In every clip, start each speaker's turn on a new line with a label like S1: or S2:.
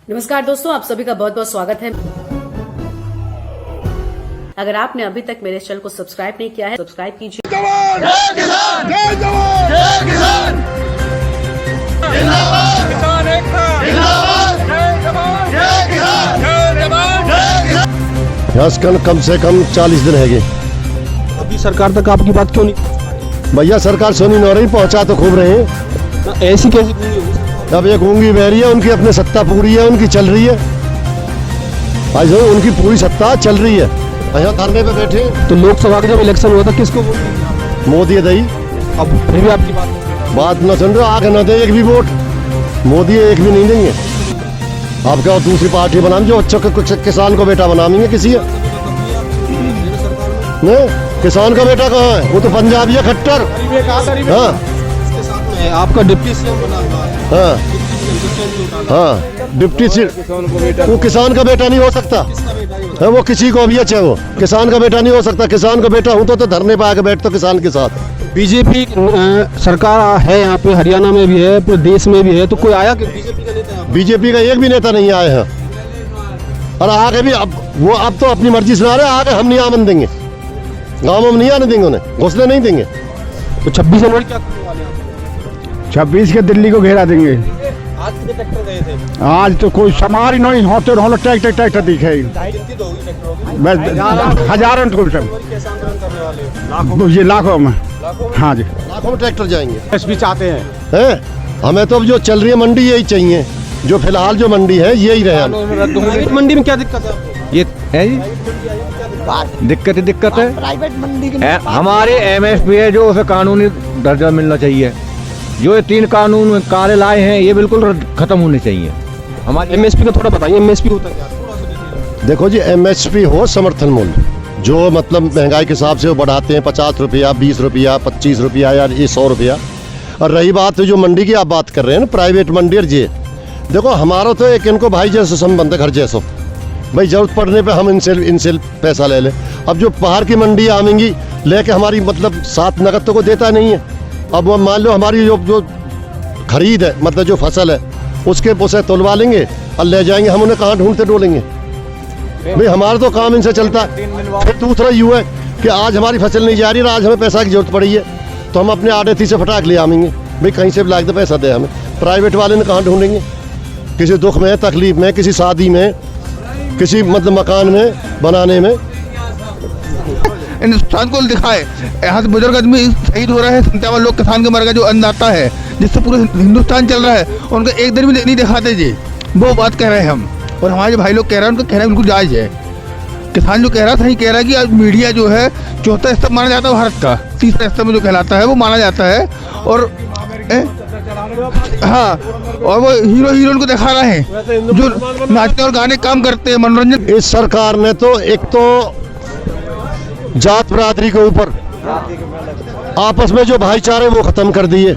S1: नमस्कार दोस्तों, आप सभी का बहुत बहुत स्वागत है। अगर आपने अभी तक मेरे चैनल को सब्सक्राइब नहीं किया है, सब्सक्राइब कीजिए।
S2: जवान जय किसान, जय जवान जय किसान, जिंदाबाद किसान एकता, जिंदाबाद जय जवान जय किसान, जय जवान जय किसान।
S3: आजकल कम से कम 40 दिन है।
S4: अभी सरकार तक आपकी बात क्यों नहीं?
S3: भैया सरकार सोनी नौरी पहुंचा तो खूब रहे हैं।
S4: ऐसी कैसी गूंगी होगी?
S3: अब एक गूंगी बहरी है, उनकी अपनी सत्ता पूरी है, उनकी चल रही है। भाई जो उनकी पूरी सत्ता चल रही है। यहाँ धरने पे बैठे
S4: तो लोकसभा का जब इलेक्शन हुआ था किसको वोट दिया?
S3: मोदी दई।
S4: अब फिर भी आपकी बात
S3: न सुन रहे, आगे न दे एक भी वोट। मोदी एक भी नहीं देंगे। आप क्या दूसरी पार्टी बनाएंगे जो अच्छा कुछ किसान को बेटा बनाएंगे? किसी है नहीं, किसान का बेटा कहाँ है? वो तो पंजाबी है खट्टर। हाँ
S4: आपका डिप्टी सीएम बना हुआ है।
S3: हाँ डिप्टी सी वो किसान का बेटा नहीं हो सकता है। वो किसी को भी अच्छा, वो किसान का बेटा नहीं हो सकता। किसान का बेटा हूँ तो धरने पे आके बैठ तो किसान के साथ।
S4: बीजेपी सरकार है यहाँ पे, हरियाणा में भी है, पूरे देश में भी है, तो कोई आया कि बीजेपी का नेता?
S3: बीजेपी का एक भी नेता नहीं आए हैं। और आगे भी अब तो अपनी मर्जी सुना रहे। आगे हम नहीं आमन देंगे, गाँव में नहीं आने देंगे, उन्हें घोषणा नहीं देंगे।
S4: तो 26 जनवरी क्या करने वाले हैं?
S5: 26 के दिल्ली को घेरा देंगे।
S4: आज कितने ट्रैक्टर गए थे?
S5: आज तो कोई समार ही नहीं होते, ट्रैक्टर दिखे बस हजारों को ये लाखों में। हाँ जी,
S3: लाखों में ट्रैक्टर जाएंगे।
S4: एसपी चाहते हैं।
S3: हमें तो अब जो चल रही है मंडी यही चाहिए। जो फिलहाल जो मंडी है यही रहे।
S4: प्राइवेट मंडी में क्या दिक्कत है आपको?
S6: ये है जी दिक्कत है।
S7: प्राइवेट मंडी के
S6: हमारे एमएसपी है जो उसे कानूनी दर्जा मिलना चाहिए। जो ये 3 कानून कार्य लाए हैं ये बिल्कुल खत्म होने चाहिए। हमारे
S4: एमएसपी का थोड़ा बताइए, एमएसपी होता क्या है?
S3: देखो जी, एमएसपी हो समर्थन मूल्य, जो मतलब महंगाई के हिसाब से वो बढ़ाते हैं 50 रुपया, 20 रुपया, 25 रुपया या ये 100 रुपया। और रही बात जो मंडी की आप बात कर रहे हैं ना, प्राइवेट मंडी। और ये देखो हमारा तो एक इनको भाई जैसे संबंध है, घर जैसो। भाई जरूरत पड़ने पे हम इनसे पैसा ले लें। अब जो बाहर की मंडी आवेंगी लेके हमारी मतलब साथ नगद तो को देता नहीं है। अब वो मान लो हमारी जो खरीद है, मतलब जो फसल है उसके उसे तोलवा लेंगे और ले जाएंगे। हम उन्हें कहाँ ढूंढते डोलेंगे? भाई हमारा तो काम इनसे चलता है। फिर दूसरा यूँ है कि आज हमारी फसल नहीं जा रही है, आज हमें पैसा की जरूरत पड़ी है तो हम अपने आड़ेती से फटाक ले आएंगे। भाई कहीं से भी लाके पैसा दे हमें। प्राइवेट वाले ने कहाँ ढूंढेंगे? किसी दुख में, तकलीफ में, किसी शादी में, किसी मतलब मकान में बनाने में।
S8: हिंदुस्तान को दिखाए। यहाँ से बुजुर्ग आदमी शहीद हो रहे हैं, 57 लोग किसान के मर गए, जो अन्नदाता है जिससे पूरे हिंदुस्तान चल रहा है, उनको एक दिन भी नहीं दिखाते जी। वो बात कह रहे हैं हम, और हमारे जो भाई लोग कह रहे हैं उनका कहना बिल्कुल जायज़ है। किसान जो कह रहा था, ये कह रहा है कि आज मीडिया जो है चौथा स्तंभ माना जाता है भारत का, तीसरा स्तंभ जो कहलाता है वो माना जाता है। और हाँ, और वो हीरो को दिखा रहे हैं जो नाचते और गाने काम करते हैं, मनोरंजन।
S3: इस सरकार ने तो एक तो जात बरादरी के ऊपर आपस में जो भाईचारे वो खत्म कर दिए,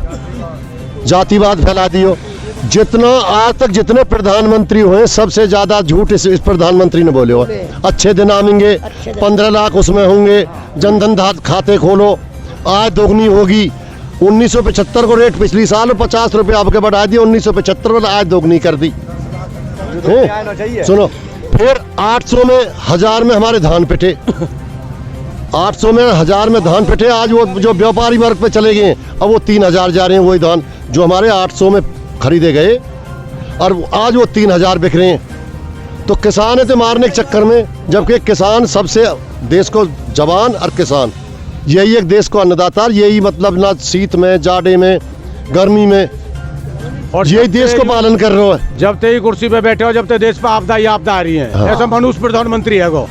S3: जातिवाद फैला दियो। जितना आज तक जितने प्रधानमंत्री हुए सबसे ज्यादा झूठ इस प्रधानमंत्री ने बोले हो। अच्छे दिन आएंगे, 15 लाख उसमें होंगे, जनधन खाते खोलो, आय दोगुनी होगी। 1975 को रेट पिछली साल 50 रुपये आपके बढ़ा दिए, 1975 वाला आय दोगुनी कर दी। सुनो, फिर 800 में 1000 में हमारे धान पिटे, 800 में 1000 में धान पिटे। आज वो जो व्यापारी वर्ग पे चले गए, अब वो 3000 जा रहे हैं। वही धान जो हमारे 800 में खरीदे गए और आज वो 3000 बिक रहे हैं। तो किसान है तो मारने के चक्कर में, जबकि किसान सबसे देश को जवान और किसान यही एक देश को अन्नदाता, यही मतलब ना शीत में, जाड़े में, गर्मी में, और यही देश को पालन कर रहे हो।
S9: जब ते ही कुर्सी पे बैठे हो, जब ते देश पे आपदा ही आपदा आ रही है।
S3: हाँ।
S9: ऐसा मनुष्य प्रधानमंत्री है वो।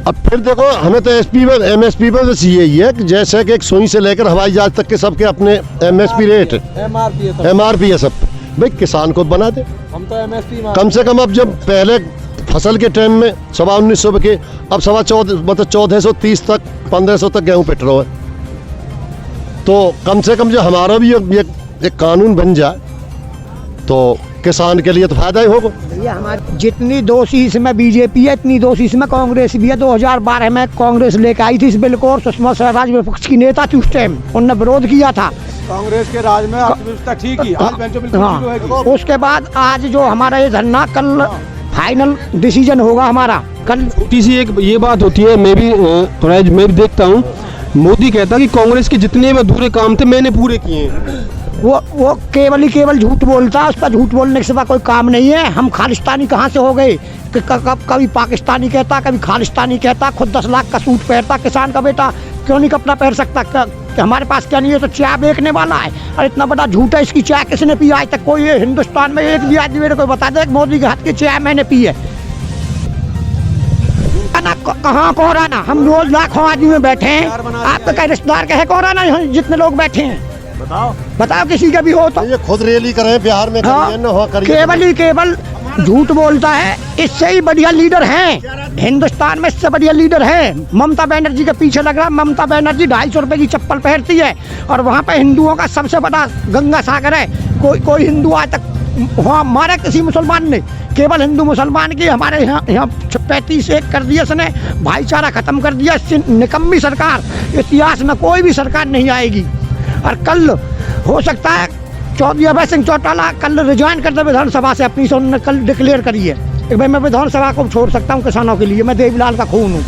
S3: अब फिर देखो हमें तो एमएसपी पे तो यही है कि जैसे कि एक सुई से लेकर हवाई जहाज तक के सबके अपने एमएसपी रेट, एमआरपी है सब। भाई किसान को बना दे।
S4: हम तो एमएसपी
S3: कम से कम अब जब पहले फसल के टाइम में 1900 के, अब 1430 तक 1500 तक गेहूँ पिट रहा है। तो कम से कम जो हमारा भी एक कानून बन जाए तो किसान के लिए तो फायदा ही होगा।
S7: भैया हमारे जितनी दोषी इसमें बीजेपी है, इतनी दोषी इसमें कांग्रेस भी है। 2012 में कांग्रेस लेकर आई थी इस बिल को, और सुषमा स्वराज विपक्ष की नेता थी उस टाइम, उनने विरोध किया था।
S9: कांग्रेस के राज में अर्थव्यवस्था ठीक ही आज बेंचों बिल्कुल
S7: हाँ,
S9: ठीक होगी।
S7: उसके बाद आज जो हमारा ये धरना कल फाइनल डिसीजन होगा हमारा कल।
S4: छोटी सी एक ये बात होती है, मैं भी देखता हूँ, मोदी कहता कि कांग्रेस के जितने भी अधूरे काम थे मैंने पूरे किए हैं।
S7: वो केवल ही केवल झूठ बोलता है, उसका झूठ बोलने के सिवा कोई काम नहीं है। हम खालिस्तानी कहाँ से हो गए कि कभी पाकिस्तानी कहता, कभी खालिस्तानी कहता, खुद 10 लाख का सूट पहनता, किसान का बेटा क्यों नहीं कपड़ा पहन सकता? कि हमारे पास क्या नहीं है तो चाय बेचने वाला है, और इतना बड़ा झूठ है। इसकी चाय किसने पी आज तक? कोई हिंदुस्तान में एक भी आदमी मेरे को बता दे मोदी के हाथ की चाय मैंने पी है ना? कहाँ कोरोना? हम रोज लाखों आदमी में बैठे हैं, आपका क्या रिश्तेदार का है कोरोना? जितने लोग बैठे हैं बताओ किसी का भी हो तो।
S3: ये खुद रैली करें बिहार में,
S7: केवल ही केवल झूठ बोलता है। इससे ही बढ़िया लीडर हैं हिंदुस्तान में, इससे बढ़िया लीडर है। ममता बनर्जी के पीछे लग रहा। ममता बनर्जी 250 रुपए की चप्पल पहनती है, और वहाँ पे हिंदुओं का सबसे बड़ा गंगा सागर है। कोई हिंदू आज तक वहाँ मारा किसी मुसलमान ने? केवल हिंदू मुसलमान की हमारे यहाँ 35-1 कर दिया इसने, भाईचारा खत्म कर दिया। इससे निकम्मी सरकार इतिहास में कोई भी सरकार नहीं आएगी। और कल हो सकता है चौधरी अभय सिंह चौटाला कल रिजाइन कर दे विधानसभा से अपनी, से उन्होंने कल डिक्लेयर करी है कि भाई मैं विधानसभा को छोड़ सकता हूँ किसानों के लिए, मैं देवीलाल का खून हूँ।